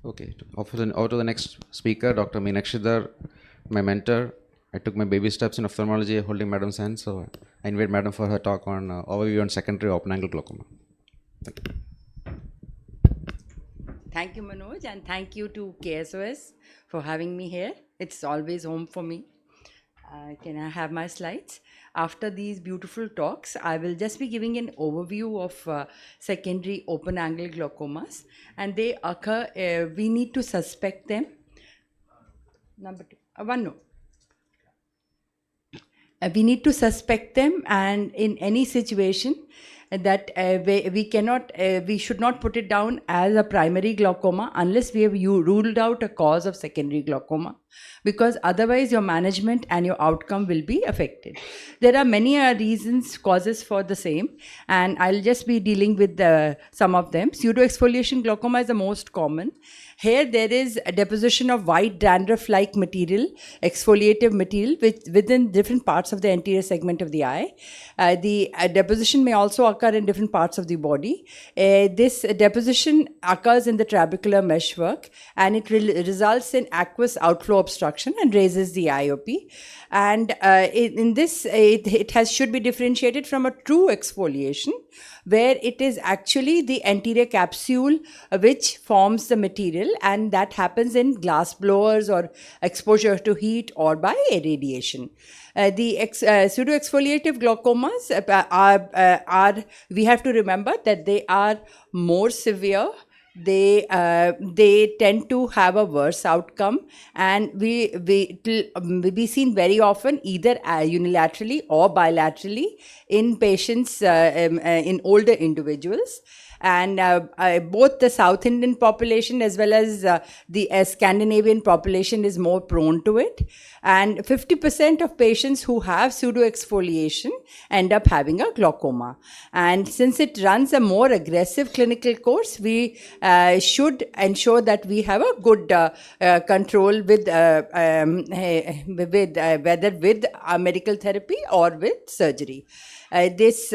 Okay, over to the next speaker, Dr. Meenakshidhar, my mentor. I took my baby steps in ophthalmology holding Madam's hand, so I invite Madam for her talk on overview on secondary open angle glaucoma. Thank you. Thank you, Manoj, and thank you to KSOS for having me here. It's always home for me. Can I have my slides? After these beautiful talks, I will just be giving an overview of secondary open angle glaucomas, and they occur. We need to suspect them. Number two, one no. We need to suspect them, and in any situation that we cannot we should not put it down as a primary glaucoma unless we have ruled out a cause of secondary glaucoma, because otherwise your management and your outcome will be affected. There are many reasons, causes for the same, and I'll just be dealing with some of them. Pseudoexfoliation glaucoma is the most common. Here there is a deposition of white dandruff-like material, exfoliative material, within different parts of the anterior segment of the eye. The deposition may also occur in different parts of the body. This deposition occurs in the trabecular meshwork, and it results in aqueous outflow obstruction and raises the IOP. And in this, it should be differentiated from a true exfoliation, where it is actually the anterior capsule which forms the material, and that happens in glass blowers or exposure to heat or by irradiation. The pseudoexfoliative glaucomas we have to remember that they are more severe. They tend to have a worse outcome, and will be seen very often either unilaterally or bilaterally in patients in older individuals. And both the South Indian population as well as the Scandinavian population is more prone to it. And 50% of patients who have pseudoexfoliation end up having a glaucoma. And since it runs a more aggressive clinical course, we should ensure that we have a good control with whether with medical therapy or with surgery. There is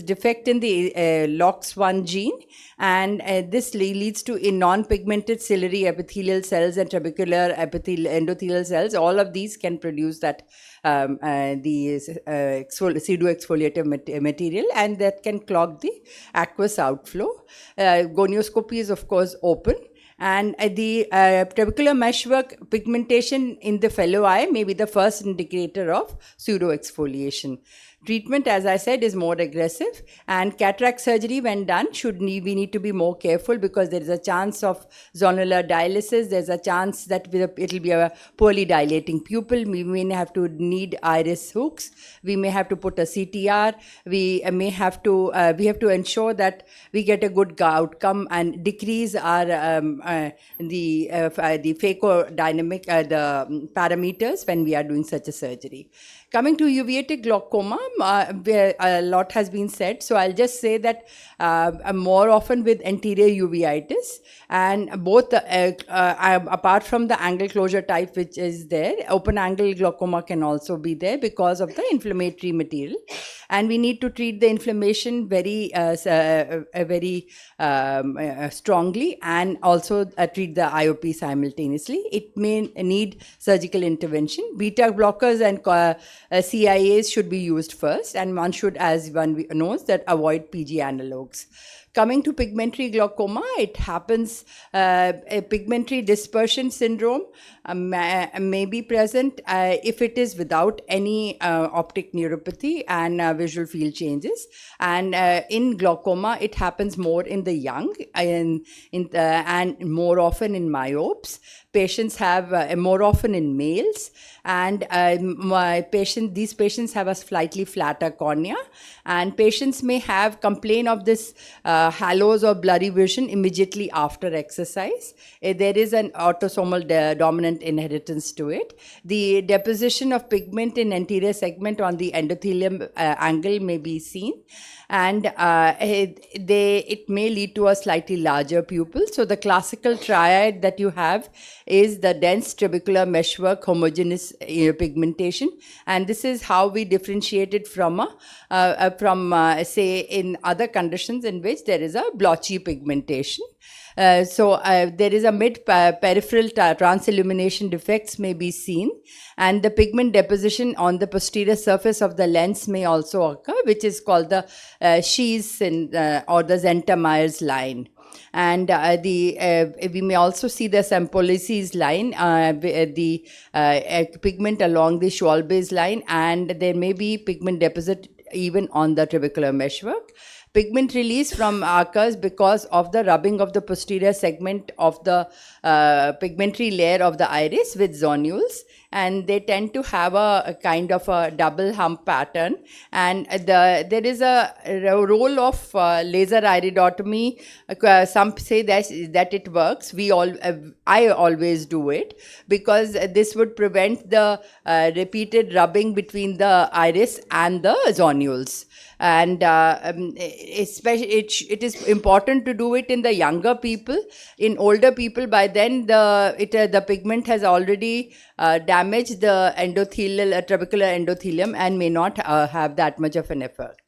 defect in the LOX1 gene, and this leads to non-pigmented ciliary epithelial cells and trabecular endothelial cells. All of these can produce that pseudoexfoliative material, and that can clog the aqueous outflow. Gonioscopy is of course open, and the trabecular meshwork pigmentation in the fellow eye may be the first indicator of pseudoexfoliation. Treatment, as I said, is more aggressive, and cataract surgery, when done, we need to be more careful, because there is a chance of zonular dialysis. There's a chance that it'll be a poorly dilating pupil. We may have to need iris hooks. We may have to put a CTR. We have to ensure that we get a good outcome and decrease our the phaco-dynamic the parameters when we are doing such a surgery. Coming to uveitic glaucoma, where a lot has been said, so I'll just say that more often with anterior uveitis, and both apart from the angle closure type which is there, open angle glaucoma can also be there because of the inflammatory material, and we need to treat the inflammation very strongly, and also treat the IOP simultaneously. It may need surgical intervention. Beta blockers and CIAs should be used first, and one should, as one knows, that avoid PG analogues. Coming to pigmentary glaucoma, it happens, a pigmentary dispersion syndrome may be present if it is without any optic neuropathy and visual field changes. And in glaucoma, it happens more in the young and more often in myopes. Patients have more often in males, and these patients have a slightly flatter cornea, and patients may complain of this halos or blurry vision immediately after exercise. There is an autosomal dominant inheritance to it. The deposition of pigment in anterior segment on the endothelium angle may be seen, and it may lead to a slightly larger pupil. So the classical triad that you have is the dense trabecular meshwork homogeneous pigmentation, and this is how we differentiate it from say in other conditions in which there is a blotchy pigmentation. There is a mid-peripheral transillumination defects may be seen, and the pigment deposition on the posterior surface of the lens may also occur, which is called the Shees or the Zenta-Myers line. And we may also see the Sempolices line, the pigment along the Schwalbe's line, and there may be pigment deposit even on the trabecular meshwork. Pigment release occurs because of the rubbing of the posterior segment of the pigmentary layer of the iris with zonules, and they tend to have a kind of a double hump pattern. And there is a role of laser iridotomy. Some say that it works. I always do it because this would prevent the repeated rubbing between the iris and the zonules. And especially it is important to do it in the younger people. In older people, by then the pigment has already damaged the trabecular endothelium and may not have that much of an effect.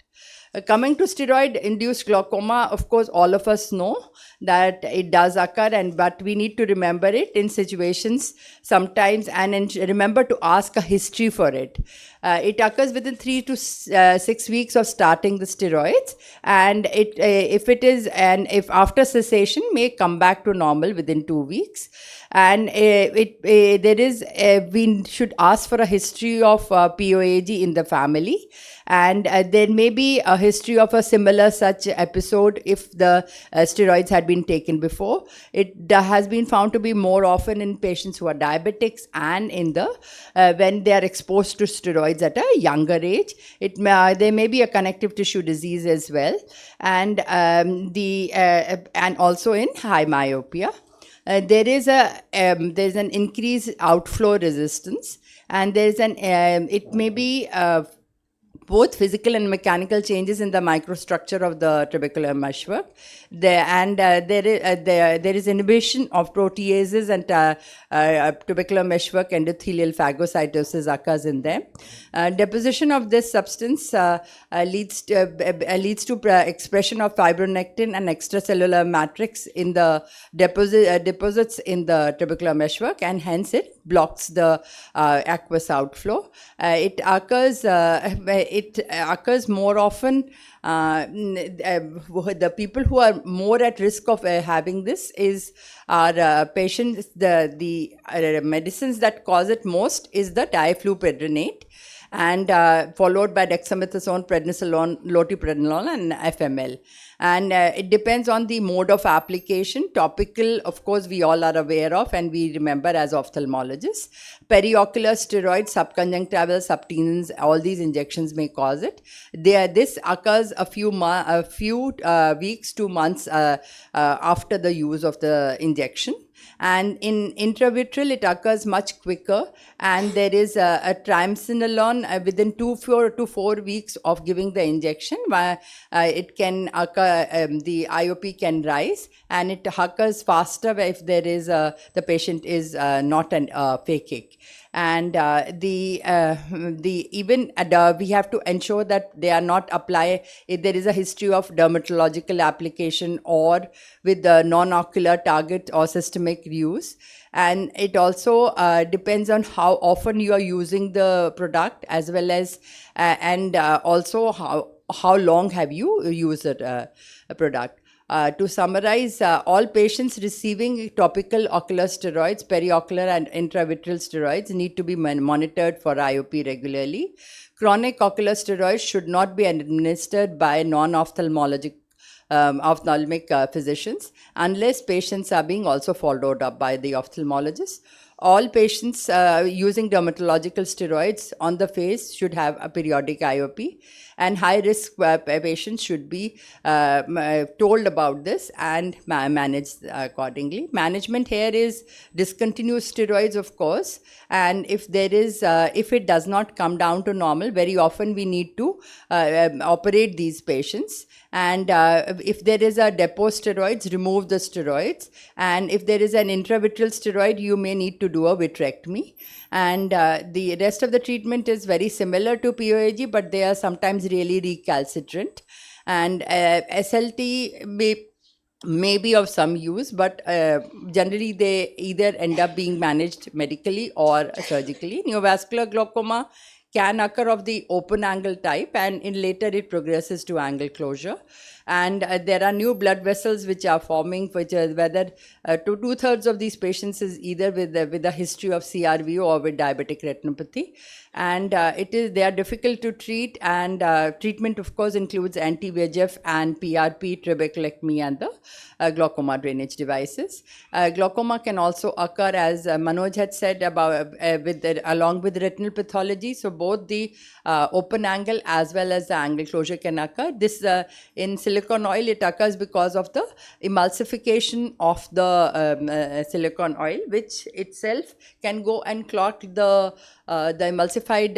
Coming to steroid-induced glaucoma, of course, all of us know that it does occur, but we need to remember it in situations sometimes, and remember to ask a history for it. It occurs within 3 to 6 weeks of starting the steroids, and if after cessation may come back to normal within 2 weeks. And we should ask for a history of POAG in the family, and there may be a history of a similar such episode if the steroids had been taken before. It has been found to be more often in patients who are diabetics and in when they are exposed to steroids at a younger age. There may be a connective tissue disease as well, and also in high myopia. There is an increased outflow resistance, and it may be both physical and mechanical changes in the microstructure of the trabecular meshwork. There is inhibition of proteases, and trabecular meshwork endothelial phagocytosis occurs in them. Deposition of this substance leads to expression of fibronectin and extracellular matrix in the deposits in the trabecular meshwork, and hence it blocks the aqueous outflow. It occurs more often. The people who are more at risk of having this are patients. The medicines that cause it most is the difluprednate, and followed by dexamethasone, prednisolone, loteprednolone, and FML. And it depends on the mode of application. Topical, of course, we all are aware of and we remember as ophthalmologists. Periocular steroids, subconjunctival, subtenons, all these injections may cause it. This occurs a few weeks to months after the use of the injection. And in intravitreal, it occurs much quicker, and there is a triamcinolone within 2 to 4 weeks of giving the injection. It can occur, the IOP can rise, and it occurs faster if there is the patient is not an phakic. And we have to ensure that they are not if there is a history of dermatological application or with the non-ocular target or systemic use. And it also depends on how often you are using the product, as well as also how long have you used a product. To summarize, all patients receiving topical ocular steroids, periocular and intravitreal steroids need to be monitored for IOP regularly. Chronic ocular steroids should not be administered by non-ophthalmic physicians unless patients are being also followed up by the ophthalmologist. All patients using dermatological steroids on the face should have a periodic IOP, and high-risk patients should be told about this and managed accordingly. Management here is discontinue steroids, of course, and if it does not come down to normal, very often we need to operate these patients. And if there is a depot steroids, remove the steroids. And if there is an intravitreal steroid, you may need to do a vitrectomy. And the rest of the treatment is very similar to POAG, but they are sometimes really recalcitrant. And SLT may may of some use, but generally they either end up being managed medically or surgically. Neovascular glaucoma can occur of the open angle type, and in later it progresses to angle closure. And there are new blood vessels which are forming, which are whether two-thirds of these patients is either with a history of CRVO or with diabetic retinopathy, and they are difficult to treat. And treatment, of course, includes anti-VEGF and PRP, trabeculectomy, and the glaucoma drainage devices. Glaucoma can also occur, as Manoj had said, along with retinal pathology. So both the open angle as well as the angle closure can occur. This in silicone oil, it occurs because of the emulsification of the silicone oil, which itself can go and clog the emulsified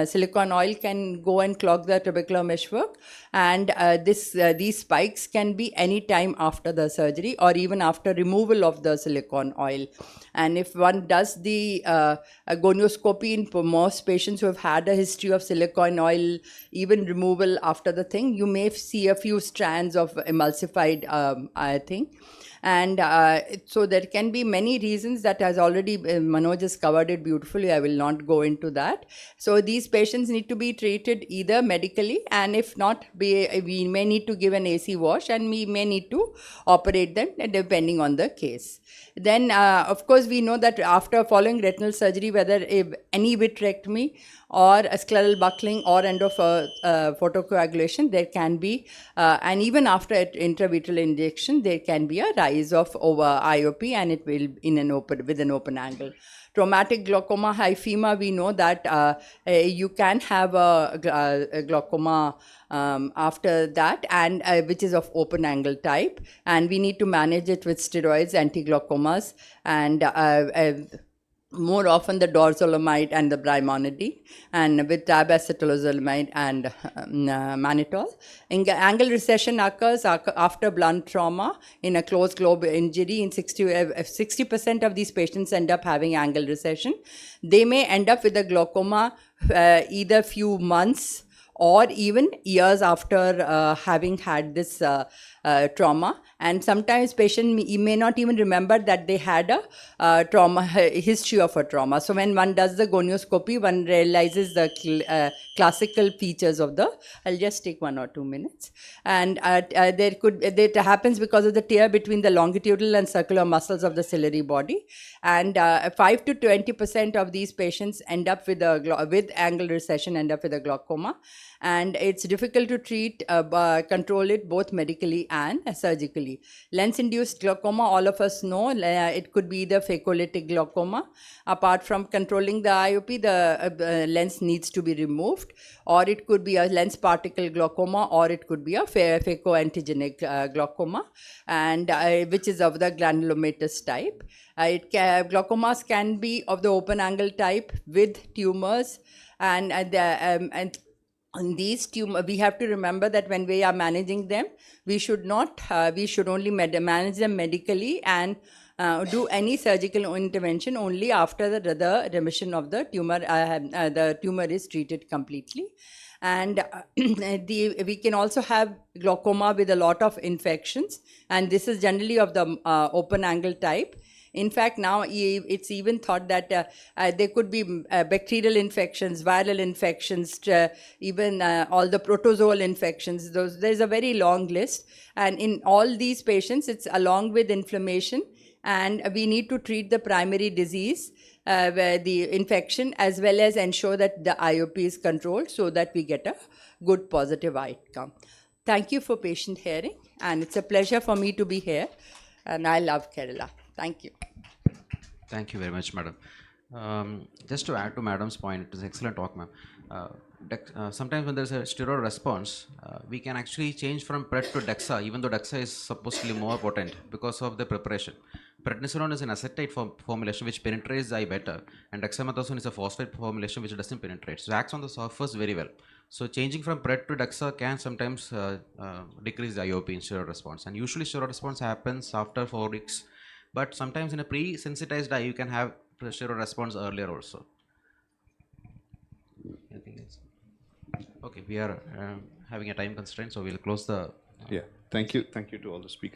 silicone oil can go and clog the trabecular meshwork, and these spikes can be any time after the surgery or even after removal of the silicone oil. And if one does the gonioscopy in most patients who have had a history of silicone oil, even removal after the thing, you may see a few strands of emulsified thing. And so there can be many reasons that has already Manoj has covered it beautifully. I will not go into that. So these patients need to be treated either medically, and if not, we may need to give an AC wash, and we may need to operate them depending on the case. Then, of course, we know that after following retinal surgery, whether any vitrectomy or a scleral buckling or photocoagulation, there can be, and even after intravitreal injection, there can be a rise of over IOP, and it will with an open angle. Traumatic glaucoma hyphema, we know that you can have a glaucoma after that, and which is of open angle type, and we need to manage it with steroids, anti-glaucomas, and more often the dorzolamide and the brimonidine, and with tabacetylzolamide and mannitol. Angle recession occurs after blunt trauma in a closed globe injury. In 60% of these patients end up having angle recession. They may end up with a glaucoma either few months or even years after having had this trauma. And sometimes patient may not even remember that they had a trauma history of a trauma. So when one does the gonioscopy, one realizes the classical features of the. I'll just take 1 or 2 minutes. And that happens because of the tear between the longitudinal and circular muscles of the ciliary body. And 5 to 20% of these patients end up with angle recession, end up with a glaucoma. And it's difficult to treat, control it both medically and surgically. Lens-induced glaucoma, all of us know, it could be the phacolytic glaucoma. Apart from controlling the IOP, the lens needs to be removed, or it could be a lens particle glaucoma, or it could be a phacoantigenic glaucoma, and which is of the granulomatous type. Glaucomas can be of the open angle type with tumors, and in these tumors, we have to remember that when we are managing them, we should only manage them medically and do any surgical intervention only after the remission of the tumor. The tumor is treated completely. And we can also have glaucoma with a lot of infections, and this is generally of the open angle type. In fact, now it's even thought that there could be bacterial infections, viral infections, even all the protozoal infections. There's a very long list. And in all these patients, it's along with inflammation. And we need to treat the primary disease, where the infection, as well as ensure that the IOP is controlled so that we get a good positive outcome. Thank you for patient hearing. And it's a pleasure for me to be here. And I love Kerala. Thank you. Thank you very much, madam. Just to add to madam's point, it was excellent talk, ma'am. Sometimes when there's a steroid response, we can actually change from PRED to DEXA, even though DEXA is supposedly more potent because of the preparation. Prednisolone is an acetate formulation which penetrates the eye better, and dexamethasone is a phosphate formulation which doesn't penetrate. So it acts on the surface very well. So changing from PRED to DEXA can sometimes decrease the IOP in steroid response. And usually steroid response happens after 4 weeks. But sometimes in a pre-sensitized eye, you can have steroid response earlier also. Anything else? Okay, we are having a time constraint, so we'll close the. Yeah, thank you to all the speakers.